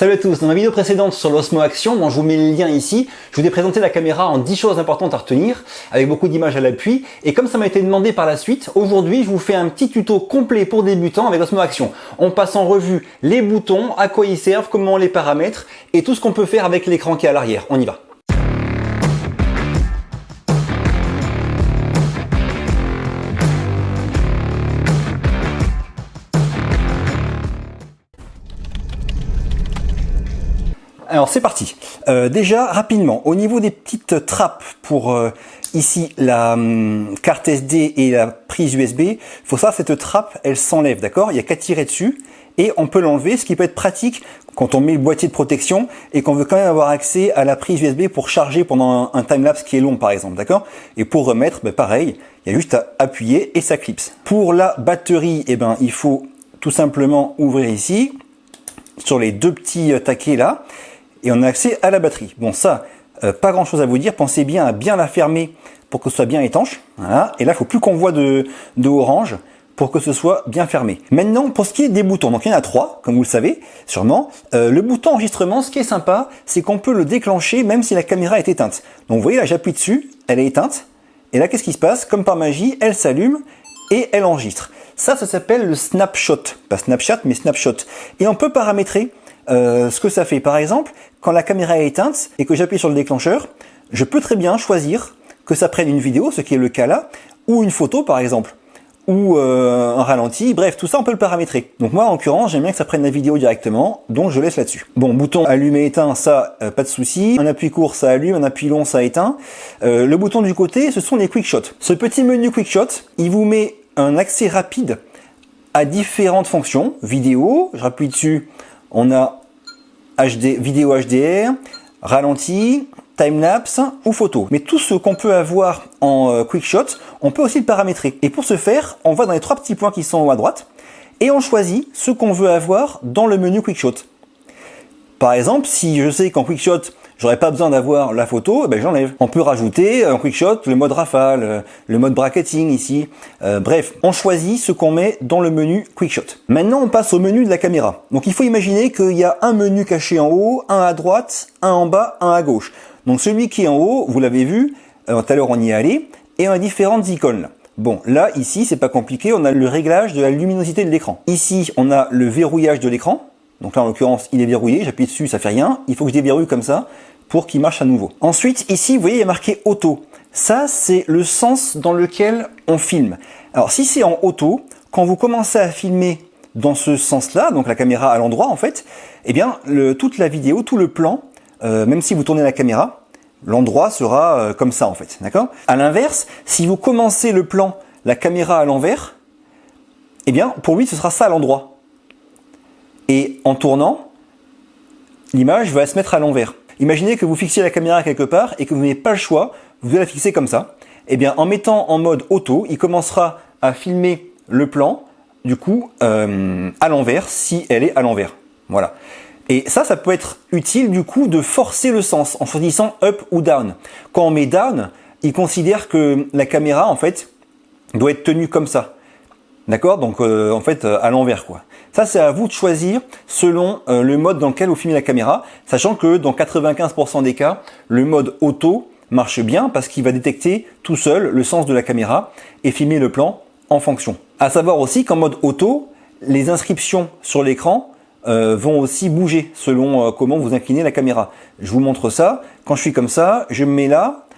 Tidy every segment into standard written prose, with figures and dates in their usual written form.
Salut à tous, dans ma vidéo précédente sur l'Osmo Action, dont je vous mets le lien ici, je vous ai présenté la caméra en 10 choses importantes à retenir, avec beaucoup d'images à l'appui, et comme ça m'a été demandé par la suite, aujourd'hui je vous fais un petit tuto complet pour débutants avec l'Osmo Action. On passe en revue les boutons, à quoi ils servent, comment on les paramètre, et tout ce qu'on peut faire avec l'écran qui est à l'arrière. On y va. Alors c'est parti. Déjà rapidement, au niveau des petites trappes pour ici la carte SD et la prise USB, faut savoir cette trappe elle s'enlève, d'accord? Il n'y a qu'à tirer dessus et on peut l'enlever, ce qui peut être pratique quand on met le boîtier de protection et qu'on veut quand même avoir accès à la prise USB pour charger pendant un timelapse qui est long par exemple, d'accord? Et pour remettre, pareil, il y a juste à appuyer et ça clipse. Pour la batterie, il faut tout simplement ouvrir ici sur les deux petits taquets là. Et on a accès à la batterie. Bon ça, pas grand chose à vous dire, pensez bien à bien la fermer pour que ce soit bien étanche. Voilà. Et là, il ne faut plus qu'on voit de orange pour que ce soit bien fermé. Maintenant, pour ce qui est des boutons, donc il y en a 3, comme vous le savez, sûrement. Le bouton enregistrement, ce qui est sympa, c'est qu'on peut le déclencher même si la caméra est éteinte. Donc vous voyez là, j'appuie dessus, elle est éteinte. Et là, qu'est-ce qui se passe? Comme par magie, elle s'allume et elle enregistre. Ça s'appelle le snapshot. Pas Snapchat, mais snapshot. Et on peut paramétrer ce que ça fait. Par exemple, quand la caméra est éteinte et que j'appuie sur le déclencheur, je peux très bien choisir que ça prenne une vidéo, ce qui est le cas là, ou une photo par exemple, ou un ralenti, bref, tout ça on peut le paramétrer. Donc moi en l'occurrence, j'aime bien que ça prenne la vidéo directement, donc je laisse là-dessus. Bon, bouton allumé éteint, ça, pas de souci. Un appui court, ça allume, un appui long, ça éteint. Le bouton du côté, ce sont les quick shots. Ce petit menu quick shot, il vous met un accès rapide à différentes fonctions. Vidéo, je rappuie dessus, on a vidéo HDR, ralenti, timelapse ou photo. Mais tout ce qu'on peut avoir en quick shot, on peut aussi le paramétrer. Et pour ce faire, on va dans les 3 petits points qui sont en haut à droite et on choisit ce qu'on veut avoir dans le menu quick shot. Par exemple, si je sais qu'en quick shot, j'aurais pas besoin d'avoir la photo, j'enlève. On peut rajouter en quick shot le mode rafale, le mode bracketing ici. Bref, on choisit ce qu'on met dans le menu quick shot. Maintenant, on passe au menu de la caméra. Donc il faut imaginer qu'il y a un menu caché en haut, un à droite, un en bas, un à gauche. Donc celui qui est en haut, vous l'avez vu, tout à l'heure on y est allé, et on a différentes icônes là. Bon, là, ici, c'est pas compliqué, on a le réglage de la luminosité de l'écran. Ici, on a le verrouillage de l'écran. Donc là, en l'occurrence, il est verrouillé, j'appuie dessus, ça fait rien. Il faut que je déverrouille comme ça pour qu'il marche à nouveau. Ensuite, ici, vous voyez, il y a marqué auto. Ça, c'est le sens dans lequel on filme. Alors, si c'est en auto, quand vous commencez à filmer dans ce sens-là, donc la caméra à l'endroit, en fait, toute la vidéo, tout le plan, même si vous tournez la caméra, l'endroit sera comme ça, en fait. D'accord? À l'inverse, si vous commencez le plan, la caméra à l'envers, pour lui, ce sera ça à l'endroit. Et en tournant, l'image va se mettre à l'envers. Imaginez que vous fixiez la caméra quelque part et que vous n'avez pas le choix, vous devez la fixer comme ça. En mettant en mode auto, il commencera à filmer le plan, du coup, à l'envers, si elle est à l'envers. Voilà. Et ça peut être utile, du coup, de forcer le sens en choisissant up ou down. Quand on met down, il considère que la caméra, en fait, doit être tenue comme ça. D'accord? Donc, à l'envers, quoi. Ça, c'est à vous de choisir selon le mode dans lequel vous filmez la caméra, sachant que dans 95% des cas, le mode auto marche bien parce qu'il va détecter tout seul le sens de la caméra et filmer le plan en fonction. À savoir aussi qu'en mode auto, les inscriptions sur l'écran vont aussi bouger selon comment vous inclinez la caméra. Je vous montre ça. Quand je suis comme ça, je me mets là,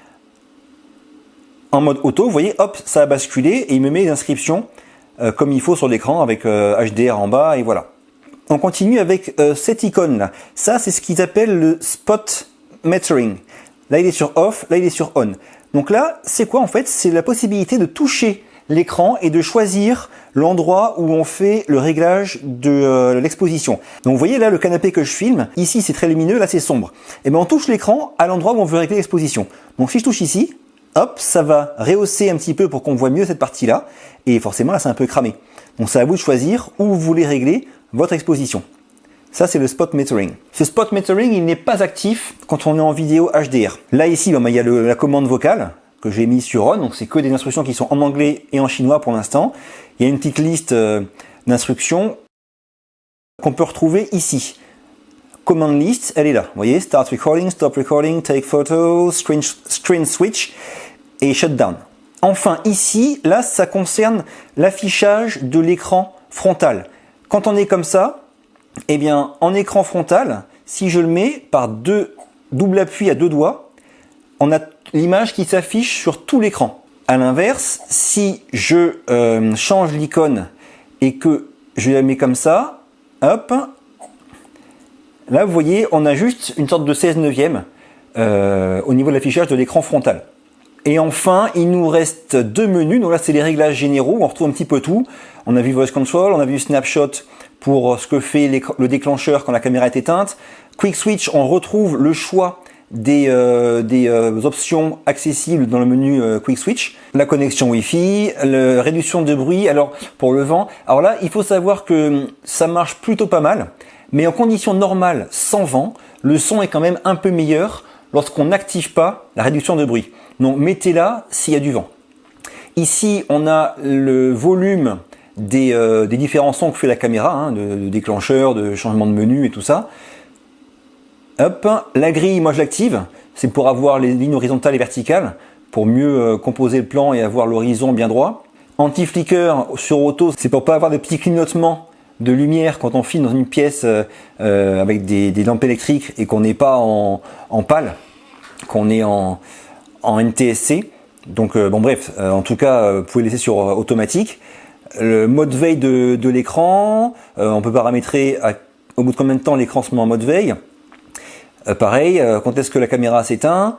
en mode auto, vous voyez, hop, ça a basculé et il me met les inscriptions comme il faut sur l'écran avec HDR en bas et voilà. On continue avec cette icône là. Ça c'est ce qu'ils appellent le spot metering. Là il est sur off, là il est sur on. Donc là c'est quoi en fait? C'est la possibilité de toucher l'écran et de choisir l'endroit où on fait le réglage de l'exposition. Donc vous voyez là le canapé que je filme, ici c'est très lumineux, là c'est sombre. On touche l'écran à l'endroit où on veut régler l'exposition. Donc si je touche ici, hop, ça va rehausser un petit peu pour qu'on voit mieux cette partie-là. Et forcément, là, c'est un peu cramé. Donc, c'est à vous de choisir où vous voulez régler votre exposition. Ça, c'est le spot metering. Ce spot metering, il n'est pas actif quand on est en vidéo HDR. Là, ici, il y a la commande vocale que j'ai mis sur on. Donc, c'est que des instructions qui sont en anglais et en chinois pour l'instant. Il y a une petite liste d'instructions qu'on peut retrouver ici. command list, elle est là. Vous voyez, start recording, stop recording, take photo, screen switch et shutdown. Enfin ici, là, ça concerne l'affichage de l'écran frontal. Quand on est comme ça, eh bien, en écran frontal, si je le mets par double appui à deux doigts, on a l'image qui s'affiche sur tout l'écran. À l'inverse, si je change l'icône et que je la mets comme ça, hop, là vous voyez, on a juste une sorte de 16/9 au niveau de l'affichage de l'écran frontal. Et enfin, il nous reste deux menus. Donc là, c'est les réglages généraux. On retrouve un petit peu tout. On a vu Voice Control, on a vu Snapshot pour ce que fait le déclencheur quand la caméra est éteinte. Quick Switch, on retrouve le choix des options accessibles dans le menu Quick Switch. La connexion Wi-Fi, la réduction de bruit. Alors, pour le vent, alors là, il faut savoir que ça marche plutôt pas mal. Mais en conditions normales, sans vent, le son est quand même un peu meilleur lorsqu'on n'active pas la réduction de bruit. Donc mettez-la s'il y a du vent. Ici, on a le volume des différents sons que fait la caméra, hein, de déclencheur, de changement de menu et tout ça. Hop, la grille, moi je l'active. C'est pour avoir les lignes horizontales et verticales, pour mieux composer le plan et avoir l'horizon bien droit. Anti-flicker sur auto, c'est pour pas avoir de petits clignotements de lumière quand on filme dans une pièce avec des lampes électriques et qu'on n'est pas en pâle, qu'on est en NTSC. Donc bon bref, en tout cas vous pouvez laisser sur automatique. Le mode veille de l'écran, on peut paramétrer au bout de combien de temps l'écran se met en mode veille. Pareil, quand est-ce que la caméra s'éteint.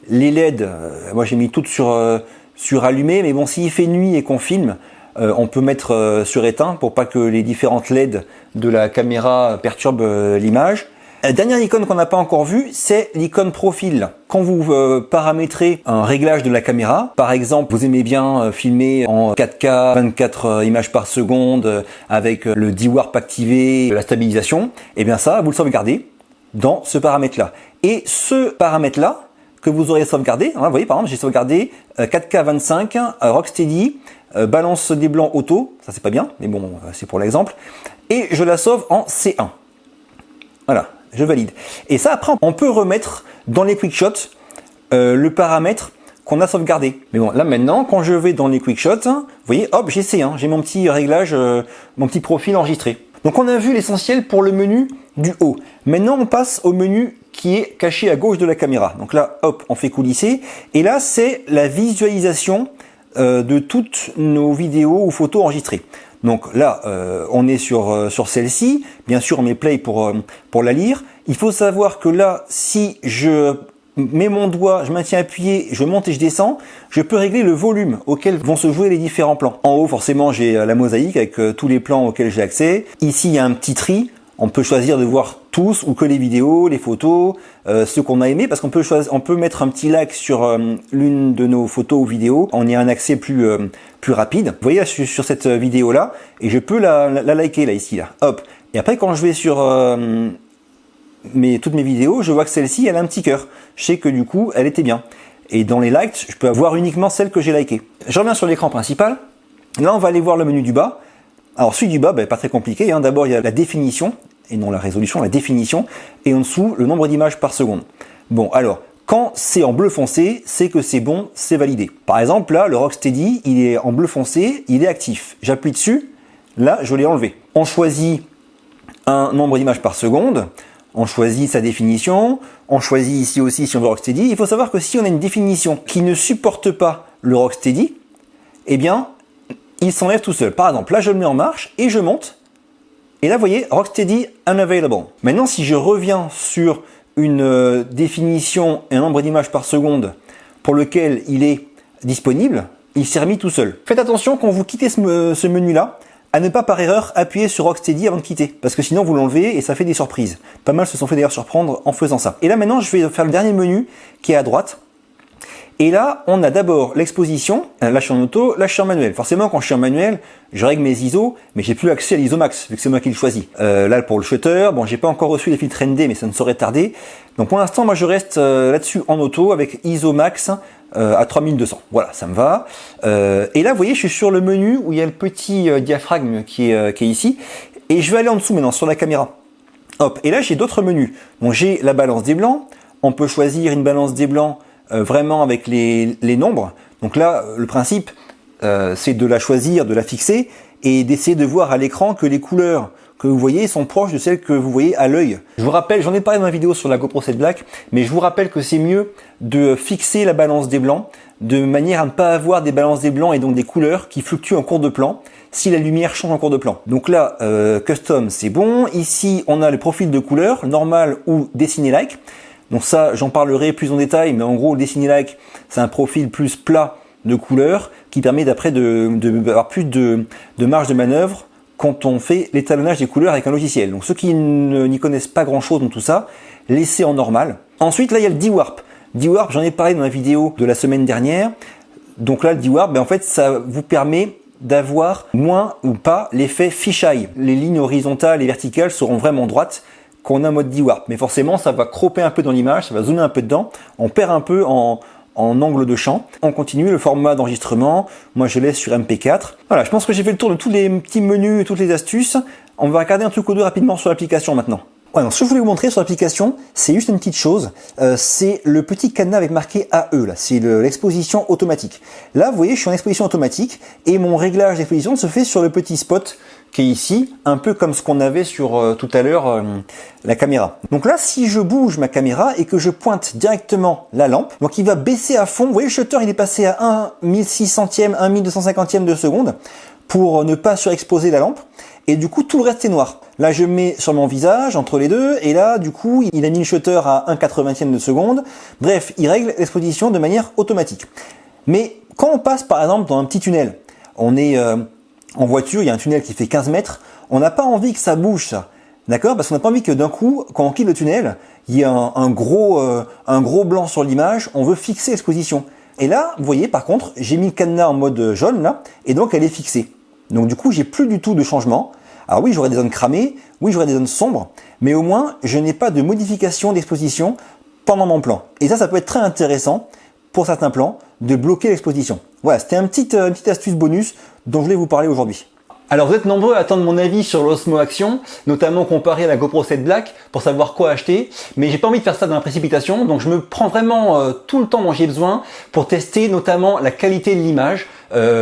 Les LED, moi j'ai mis toutes sur allumé, mais bon, s'il fait nuit et qu'on filme, on peut mettre sur éteint pour pas que les différentes LED de la caméra perturbent l'image. La dernière icône qu'on n'a pas encore vue, c'est l'icône profil. Quand vous paramétrez un réglage de la caméra, par exemple, vous aimez bien filmer en 4K, 24 images par seconde, avec le D-Warp activé, la stabilisation, et bien ça, vous le sauvegardez dans ce paramètre-là. Et ce paramètre-là, que vous aurez sauvegardé, hein, vous voyez par exemple, j'ai sauvegardé 4K 25, Rocksteady, balance des blancs auto, ça c'est pas bien, mais bon, c'est pour l'exemple, et je la sauve en C1. Voilà. Je valide. Et ça, après, on peut remettre dans les quick shots le paramètre qu'on a sauvegardé. Mais bon, là maintenant, quand je vais dans les quick shots, vous voyez, hop, j'ai C1, j'ai mon petit réglage, mon petit profil enregistré. Donc on a vu l'essentiel pour le menu du haut. Maintenant, on passe au menu qui est caché à gauche de la caméra. Donc là, hop, on fait coulisser. Et là, c'est la visualisation de toutes nos vidéos ou photos enregistrées. Donc là, on est sur celle-ci. Bien sûr, on met play pour la lire. Il faut savoir que là, si je mets mon doigt, je maintiens appuyé, je monte et je descends, je peux régler le volume auquel vont se jouer les différents plans. En haut, forcément, j'ai la mosaïque avec tous les plans auxquels j'ai accès. Ici, il y a un petit tri. On peut choisir de voir tous ou que les vidéos, les photos, ceux qu'on a aimés, parce qu'on peut choisir, on peut mettre un petit like sur l'une de nos photos ou vidéos. On y a un accès plus rapide. Vous voyez là, je suis sur cette vidéo là et je peux la liker là ici là. Hop. Et après quand je vais sur toutes mes vidéos, je vois que celle-ci elle a un petit cœur. Je sais que du coup elle était bien. Et dans les likes, je peux avoir uniquement celle que j'ai likée. Je reviens sur l'écran principal. Là on va aller voir le menu du bas. Alors celui du bas, pas très compliqué, hein. D'abord il y a la définition, et non la résolution, la définition, et en dessous le nombre d'images par seconde. Bon alors, quand c'est en bleu foncé, c'est que c'est bon, c'est validé. Par exemple là, le Rocksteady, il est en bleu foncé, il est actif. J'appuie dessus, là je l'ai enlevé. On choisit un nombre d'images par seconde, on choisit sa définition, on choisit ici aussi si on veut Rocksteady. Il faut savoir que si on a une définition qui ne supporte pas le Rocksteady, eh bien il s'enlève tout seul. Par exemple, là je le mets en marche et je monte. Et là, vous voyez, Rocksteady Unavailable. Maintenant, si je reviens sur une définition et un nombre d'images par seconde pour lequel il est disponible, il s'est remis tout seul. Faites attention quand vous quittez ce menu-là, à ne pas par erreur appuyer sur Rocksteady avant de quitter. Parce que sinon, vous l'enlevez et ça fait des surprises. Pas mal se sont fait d'ailleurs surprendre en faisant ça. Et là, maintenant, je vais faire le dernier menu qui est à droite. Et là, on a d'abord l'exposition, là je suis en auto, là je suis en manuel. Forcément, quand je suis en manuel, je règle mes ISO, mais j'ai plus accès à l'ISO max, vu que c'est moi qui le choisis. Là, pour le shutter, bon, j'ai pas encore reçu les filtres ND, mais ça ne saurait tarder. Donc pour l'instant, moi je reste là-dessus en auto avec ISO max à 3200. Voilà, ça me va. Et là, vous voyez, je suis sur le menu où il y a le petit diaphragme qui est ici. Et je vais aller en dessous maintenant, sur la caméra. Hop, et là j'ai d'autres menus. Donc j'ai la balance des blancs. On peut choisir une balance des blancs vraiment avec les nombres. Donc là, le principe, c'est de la choisir, de la fixer et d'essayer de voir à l'écran que les couleurs que vous voyez sont proches de celles que vous voyez à l'œil. Je vous rappelle, j'en ai parlé dans ma vidéo sur la GoPro 7 Black, mais je vous rappelle que c'est mieux de fixer la balance des blancs de manière à ne pas avoir des balances des blancs et donc des couleurs qui fluctuent en cours de plan si la lumière change en cours de plan. Donc là, Custom, c'est bon. Ici, on a le profil de couleur, normal ou dessiné like. Donc ça, j'en parlerai plus en détail, mais en gros, le dessiné like, c'est un profil plus plat de couleur qui permet d'après d'avoir plus de marge de manœuvre quand on fait l'étalonnage des couleurs avec un logiciel. Donc ceux qui n'y connaissent pas grand chose dans tout ça, laissez en normal. Ensuite, là, il y a le D-Warp. D-Warp, j'en ai parlé dans la vidéo de la semaine dernière. Donc là, le D-Warp, en fait, ça vous permet d'avoir moins ou pas l'effet fisheye. Les lignes horizontales et verticales seront vraiment droites quand on a un mode D-Warp. Mais forcément, ça va cropper un peu dans l'image, ça va zoomer un peu dedans. On perd un peu en angle de champ. On continue le format d'enregistrement. Moi, je laisse sur MP4. Voilà, je pense que j'ai fait le tour de tous les petits menus et toutes les astuces. On va regarder un truc ou deux rapidement sur l'application maintenant. Ouais, donc ce que je voulais vous montrer sur l'application, c'est juste une petite chose. C'est le petit cadenas avec marqué AE, là. C'est l'exposition automatique. Là, vous voyez, je suis en exposition automatique et mon réglage d'exposition se fait sur le petit spot qui est ici, un peu comme ce qu'on avait sur tout à l'heure la caméra. Donc là, si je bouge ma caméra et que je pointe directement la lampe, donc il va baisser à fond. Vous voyez, le shutter, il est passé à 1/1600e, 1/1250e de seconde pour ne pas surexposer la lampe. Et du coup, tout le reste est noir. Là, je mets sur mon visage, entre les deux, et là, du coup, il a mis le shutter à 1/80e de seconde. Bref, il règle l'exposition de manière automatique. Mais quand on passe, par exemple, dans un petit tunnel, on est en voiture, il y a un tunnel qui fait 15 mètres, on n'a pas envie que ça bouge, ça. D'accord? Parce qu'on n'a pas envie que d'un coup, quand on quitte le tunnel, il y a un gros blanc sur l'image, on veut fixer l'exposition. Et là, vous voyez, par contre, j'ai mis le cadenas en mode jaune, là, et donc elle est fixée. Donc du coup, j'ai plus du tout de changement. Alors oui, j'aurai des zones cramées, oui, j'aurai des zones sombres, mais au moins, je n'ai pas de modification d'exposition pendant mon plan. Et ça peut être très intéressant pour certains plans de bloquer l'exposition. Voilà, c'était une petite astuce bonus dont je voulais vous parler aujourd'hui. Alors vous êtes nombreux à attendre mon avis sur l'Osmo Action, notamment comparé à la GoPro 7 Black pour savoir quoi acheter, mais j'ai pas envie de faire ça dans la précipitation, donc je me prends vraiment tout le temps dont j'ai besoin pour tester notamment la qualité de l'image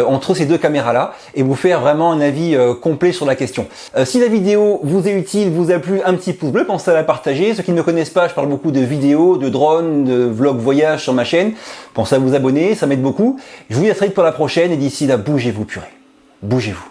entre ces deux caméras là et vous faire vraiment un avis complet sur la question. Si la vidéo vous est utile, vous a plu, un petit pouce bleu, pensez à la partager. Ceux qui ne me connaissent pas, je parle beaucoup de vidéos, de drones, de vlogs voyage sur ma chaîne. Pensez à vous abonner, ça m'aide beaucoup. Je vous dis à très vite pour la prochaine et d'ici là, bougez-vous purée. Bougez-vous.